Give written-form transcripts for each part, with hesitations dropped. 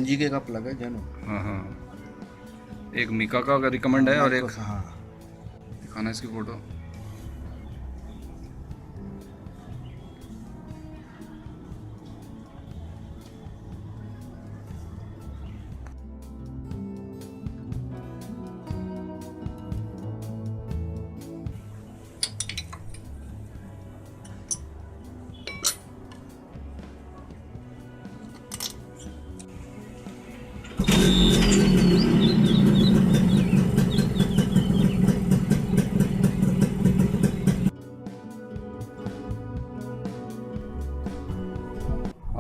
एनजीके का प्लग है जेनो। हाँ हाँ, एक मिका का रिकमेंड है और माइक्रो, एक हाँ। दिखाना इसकी फ़ोटो।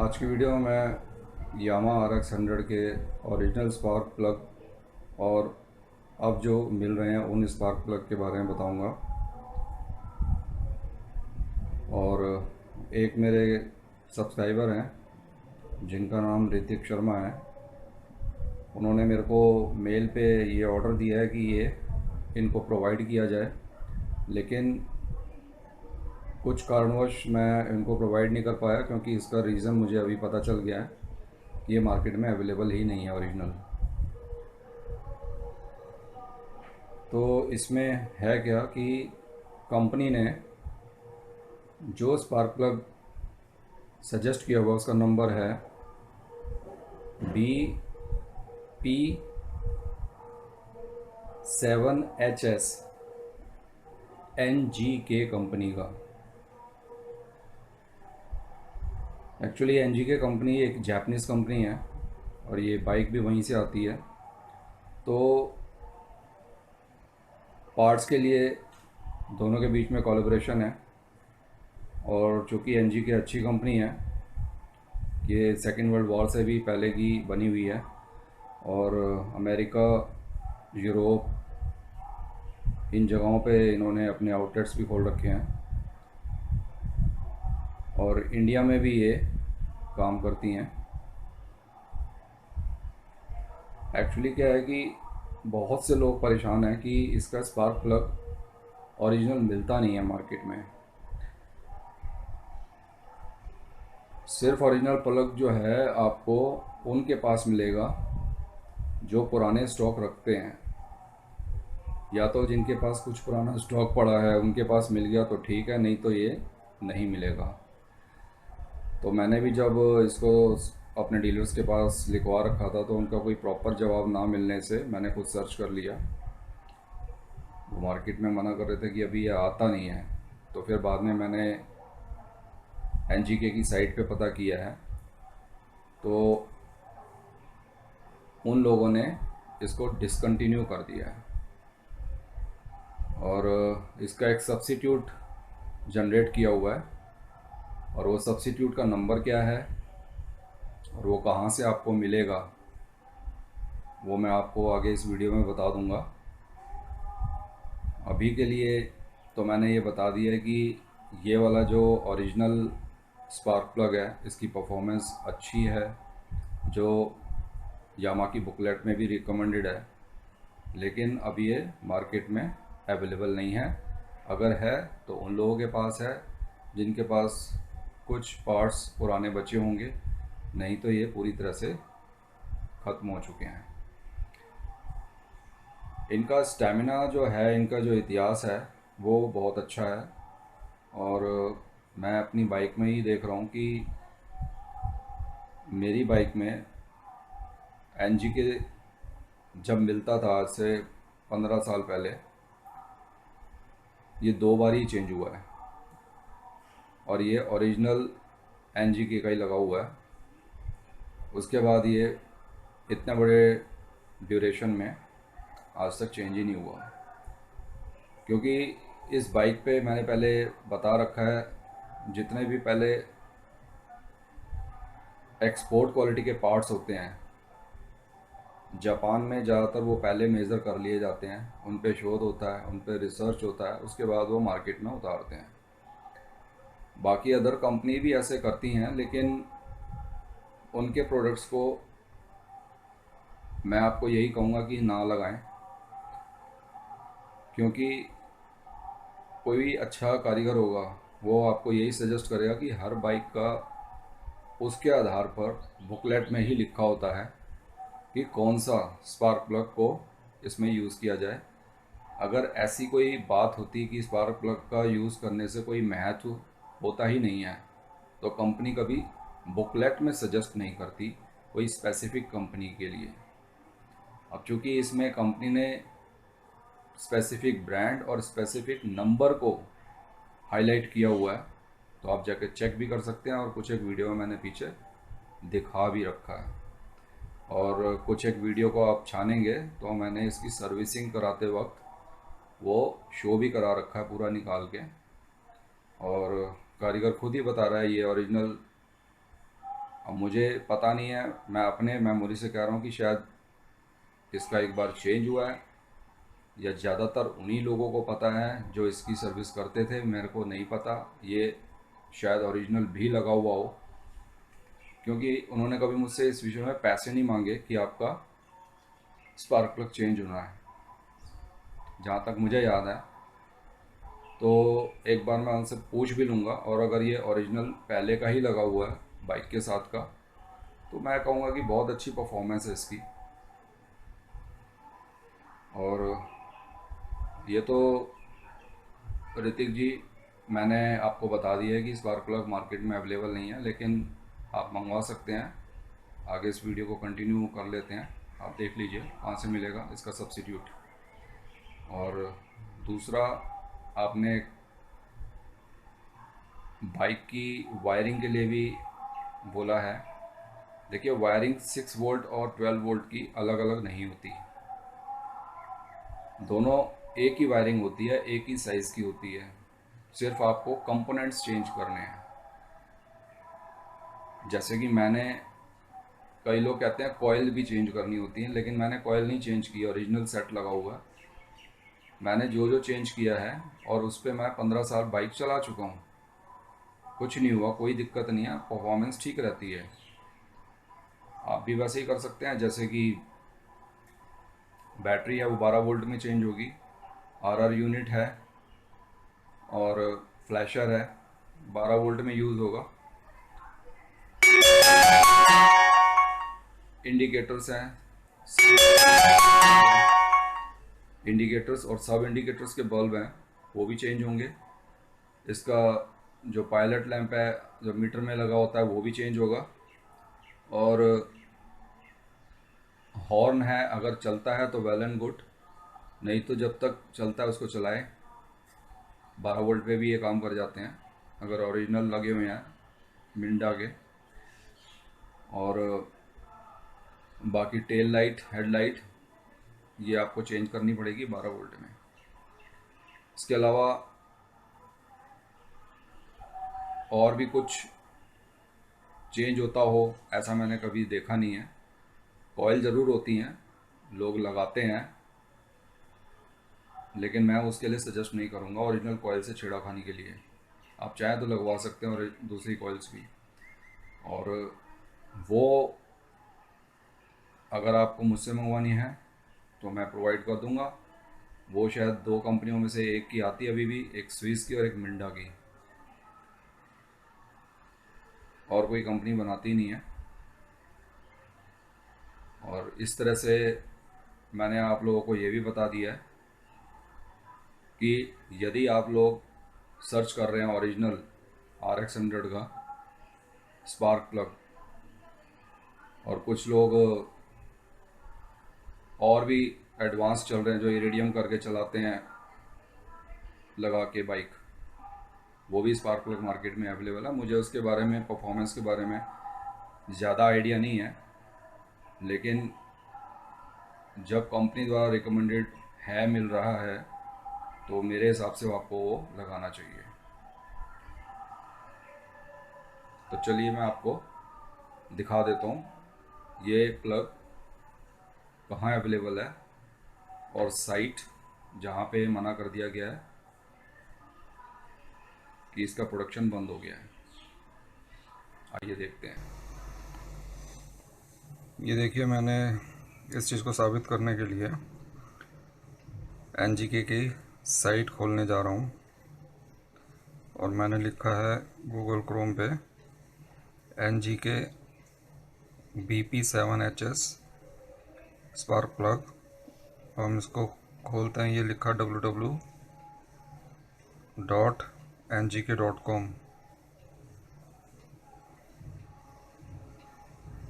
आज की वीडियो में मैं यामा RX 100 के ओरिजिनल स्पार्क प्लग और अब जो मिल रहे हैं उन स्पार्क प्लग के बारे में बताऊंगा। और एक मेरे सब्सक्राइबर हैं जिनका नाम ऋतिक शर्मा है, उन्होंने मेरे को मेल पे ये ऑर्डर दिया है कि ये इनको प्रोवाइड किया जाए, लेकिन कुछ कारणवश मैं इनको प्रोवाइड नहीं कर पाया क्योंकि इसका रीज़न मुझे अभी पता चल गया है कि ये मार्केट में अवेलेबल ही नहीं है ओरिजिनल। तो इसमें है क्या कि कंपनी ने जो स्पार्क प्लग सजेस्ट किया हुआ उसका नंबर है BP7HS, कंपनी का। एक्चुअली NGK कंपनी एक जापानीज़ कंपनी है और ये बाइक भी वहीं से आती है। तो पार्ट्स के लिए दोनों के बीच में कोलैबोरेशन है, और चूँकि NGK अच्छी कंपनी है, ये सेकेंड वर्ल्ड वॉर से भी पहले की बनी हुई है और अमेरिका, यूरोप, इन जगहों पे इन्होंने अपने आउटलेट्स भी खोल रखे हैं और इंडिया में भी ये काम करती हैं। एक्चुअली क्या है कि बहुत से लोग परेशान हैं कि इसका स्पार्क प्लग ओरिजिनल मिलता नहीं है मार्केट में। सिर्फ ओरिजिनल प्लग जो है आपको उनके पास मिलेगा जो पुराने स्टॉक रखते हैं, या तो जिनके पास कुछ पुराना स्टॉक पड़ा है उनके पास मिल गया तो ठीक है, नहीं तो ये नहीं मिलेगा। तो मैंने भी जब इसको अपने डीलर्स के पास लिखवा रखा था तो उनका कोई प्रॉपर जवाब ना मिलने से मैंने खुद सर्च कर लिया। वो मार्केट में मना कर रहे थे कि अभी ये आता नहीं है। तो फिर बाद में मैंने NGK की साइट पे पता किया है, तो उन लोगों ने इसको डिसकंटिन्यू कर दिया है और इसका एक सब्स्टिट्यूट जनरेट किया हुआ है, और वो सब्स्टिट्यूट का नंबर क्या है और वो कहाँ से आपको मिलेगा वो मैं आपको आगे इस वीडियो में बता दूंगा। अभी के लिए तो मैंने ये बता दिया है कि ये वाला जो ओरिजिनल स्पार्क प्लग है इसकी परफॉर्मेंस अच्छी है, जो यामा की बुकलेट में भी रिकमेंडेड है, लेकिन अब ये मार्केट में अवेलेबल नहीं है। अगर है तो उन लोगों के पास है जिनके पास कुछ पार्ट्स पुराने बचे होंगे, नहीं तो ये पूरी तरह से ख़त्म हो चुके हैं। इनका स्टैमिना जो है, इनका जो इतिहास है वो बहुत अच्छा है, और मैं अपनी बाइक में ही देख रहा हूँ कि मेरी बाइक में NGK जब मिलता था आज से 15 साल पहले, ये 2 बार ही चेंज हुआ है और ये ओरिजिनल NGK का ही लगा हुआ है। उसके बाद ये इतने बड़े ड्यूरेशन में आज तक चेंज ही नहीं हुआ, क्योंकि इस बाइक पे मैंने पहले बता रखा है जितने भी पहले एक्सपोर्ट क्वालिटी के पार्ट्स होते हैं जापान में, ज़्यादातर वो पहले मेज़र कर लिए जाते हैं, उन पे शोध होता है, उन पे रिसर्च होता है, उसके बाद वो मार्केट में उतारते हैं। बाकी अदर कंपनी भी ऐसे करती हैं, लेकिन उनके प्रोडक्ट्स को मैं आपको यही कहूँगा कि ना लगाएं, क्योंकि कोई भी अच्छा कारीगर होगा वो आपको यही सजेस्ट करेगा कि हर बाइक का उसके आधार पर बुकलेट में ही लिखा होता है कि कौन सा स्पार्क प्लग को इसमें यूज़ किया जाए। अगर ऐसी कोई बात होती कि स्पार्क प्लग का यूज़ करने से कोई महत्व होता ही नहीं है तो कंपनी कभी बुकलेट में सजेस्ट नहीं करती कोई स्पेसिफिक कंपनी के लिए। अब चूँकि इसमें कंपनी ने स्पेसिफिक ब्रांड और स्पेसिफिक नंबर को हाईलाइट किया हुआ है, तो आप जाके चेक भी कर सकते हैं, और कुछ एक वीडियो में मैंने पीछे दिखा भी रखा है। और कुछ एक वीडियो को आप छानेंगे तो मैंने इसकी सर्विसिंग कराते वक्त वो शो भी करा रखा है पूरा निकाल के, और कारीगर खुद ही बता रहा है ये ओरिजिनल। अब मुझे पता नहीं है, मैं अपने मेमोरी से कह रहा हूँ कि शायद इसका एक बार चेंज हुआ है, या ज़्यादातर उन्हीं लोगों को पता है जो इसकी सर्विस करते थे, मेरे को नहीं पता। ये शायद ओरिजिनल भी लगा हुआ हो, क्योंकि उन्होंने कभी मुझसे इस विषय में पैसे नहीं मांगे कि आपका स्पार्क प्लग चेंज होना है, जहाँ तक मुझे याद है। तो एक बार मैं उनसे पूछ भी लूँगा, और अगर ये ओरिजिनल पहले का ही लगा हुआ है बाइक के साथ का, तो मैं कहूँगा कि बहुत अच्छी परफॉर्मेंस है इसकी। और ये तो ऋतिक जी, मैंने आपको बता दिया है कि स्पार्क प्लग मार्केट में अवेलेबल नहीं है, लेकिन आप मंगवा सकते हैं। आगे इस वीडियो को कंटिन्यू कर लेते हैं, आप देख लीजिए कहाँ से मिलेगा इसका सब्स्टिट्यूट। और दूसरा, आपने बाइक की वायरिंग के लिए भी बोला है। देखिए, वायरिंग 6 वोल्ट और 12 वोल्ट की अलग अलग नहीं होती, दोनों एक ही वायरिंग होती है, एक ही साइज़ की होती है। सिर्फ आपको कंपोनेंट्स चेंज करने हैं। जैसे कि मैंने, कई लोग कहते हैं कॉयल भी चेंज करनी होती है, लेकिन मैंने कॉयल नहीं चेंज की, ओरिजिनल सेट लगा हुआ है। मैंने जो जो चेंज किया है, और उस पर मैं 15 साल बाइक चला चुका हूँ, कुछ नहीं हुआ, कोई दिक्कत नहीं है, परफॉर्मेंस ठीक रहती है। आप भी वैसे ही कर सकते हैं। जैसे कि बैटरी है वो 12 वोल्ट में चेंज होगी, आरआर यूनिट है, और फ्लैशर है, 12 वोल्ट में यूज़ होगा। इंडिकेटर्स हैं, इंडिकेटर्स और सब इंडिकेटर्स के बल्ब हैं, वो भी चेंज होंगे। इसका जो पायलट लैंप है जो मीटर में लगा होता है वो भी चेंज होगा। और हॉर्न है, अगर चलता है तो वेल एंड गुड, नहीं तो जब तक चलता है उसको चलाएं। 12 वोल्ट पे भी ये काम कर जाते हैं अगर ओरिजिनल लगे हुए हैं मिंडा के। और बाकी टेल लाइट, हेडलाइट, ये आपको चेंज करनी पड़ेगी 12 वोल्ट में। इसके अलावा और भी कुछ चेंज होता हो ऐसा मैंने कभी देखा नहीं है। कॉयल ज़रूर होती हैं, लोग लगाते हैं, लेकिन मैं उसके लिए सजेस्ट नहीं करूँगा ओरिजिनल कॉयल से छेड़खानी के लिए। आप चाहें तो लगवा सकते हैं, और दूसरी कॉइल्स भी। और वो अगर आपको मुझसे मंगवानी है तो मैं प्रोवाइड कर दूंगा। वो शायद 2 कंपनियों में से एक की आती है अभी भी, एक स्विस की और एक मिंडा की, और कोई कंपनी बनाती नहीं है। और इस तरह से मैंने आप लोगों को ये भी बता दिया है कि यदि आप लोग सर्च कर रहे हैं ओरिजिनल RX 100 का स्पार्क प्लग, और कुछ लोग और भी एडवांस चल रहे हैं जो इरेडियम करके चलाते हैं लगा के बाइक, वो भी स्पार्क प्लग मार्केट में अवेलेबल है। मुझे उसके बारे में, परफॉर्मेंस के बारे में ज़्यादा आइडिया नहीं है, लेकिन जब कंपनी द्वारा रिकमेंडेड है, मिल रहा है, तो मेरे हिसाब से आपको वो लगाना चाहिए। तो चलिए मैं आपको दिखा देता हूँ ये प्लग कहाँ अवेलेबल है, और साइट जहाँ पे मना कर दिया गया है कि इसका प्रोडक्शन बंद हो गया है। आइए देखते हैं। ये देखिए, मैंने इस चीज़ को साबित करने के लिए NGK की साइट खोलने जा रहा हूँ, और मैंने लिखा है गूगल क्रोम पे NGK BP7HS स्पार्क प्लग। हम इसको खोलते हैं, ये लिखा www.ngk.com।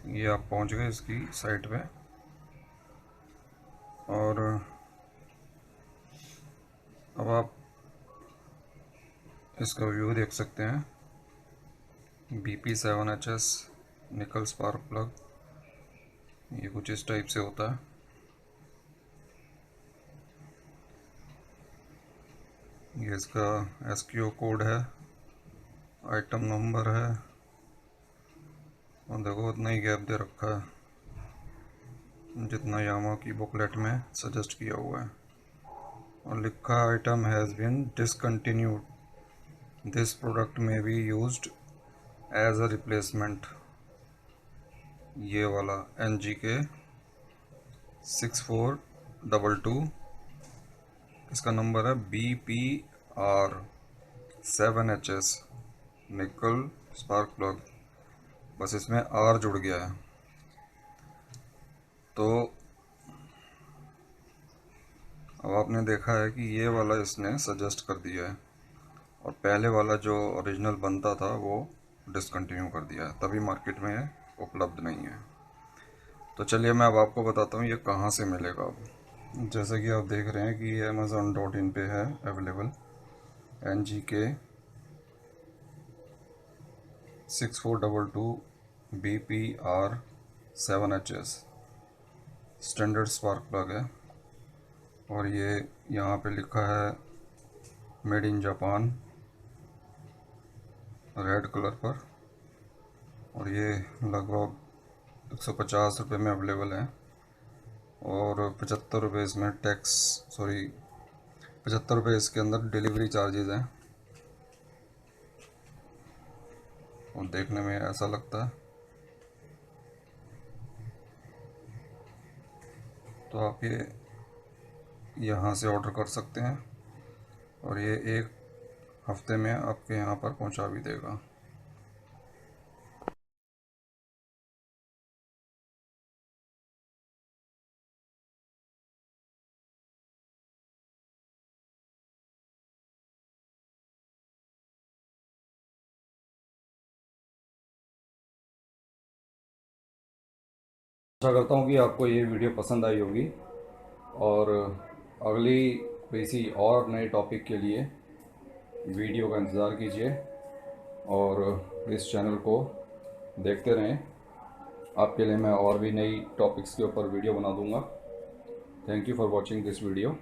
ये आप पहुंच गए इसकी साइट पे, और अब आप इसका व्यू देख सकते हैं। BP7HS निकल स्पार्क प्लग, ये कुछ इस टाइप से होता है। ये इसका SKU कोड है, आइटम नंबर है, और देखो उतना ही गैप दे रखा है जितना यामा की बुकलेट में सजेस्ट किया हुआ है, और लिखा item has been discontinued, this product may be used as a replacement. ये वाला NGK 6422, इसका नंबर है BP7HS निकल स्पार्क प्लग, बस इसमें R जुड़ गया है। तो अब आपने देखा है कि ये वाला इसने सजेस्ट कर दिया है, और पहले वाला जो ओरिजिनल बनता था वो डिसकंटिन्यू कर दिया है, तभी मार्केट में उपलब्ध नहीं है। तो चलिए मैं अब आपको बताता हूँ ये कहाँ से मिलेगा। अब जैसा कि आप देख रहे हैं कि ये Amazon.in पे है available, NGK 6422 BP7HS standard spark plug है, और ये यहाँ पे लिखा है made in Japan red colour पर, और ये लगभग 150 रुपये में अवेलेबल है, और 75 रुपये इसमें टैक्स, सॉरी 75 रुपये इसके अंदर डिलीवरी चार्जेस हैं। और देखने में ऐसा लगता है। तो आप ये यहाँ से ऑर्डर कर सकते हैं, और ये एक हफ्ते में आपके यहाँ पर पहुँचा भी देगा। आशा करता हूँ कि आपको ये वीडियो पसंद आई होगी, और अगली किसी और नए टॉपिक के लिए वीडियो का इंतज़ार कीजिए, और इस चैनल को देखते रहें। आपके लिए मैं और भी नई टॉपिक्स के ऊपर वीडियो बना दूंगा। Thank you for watching this video.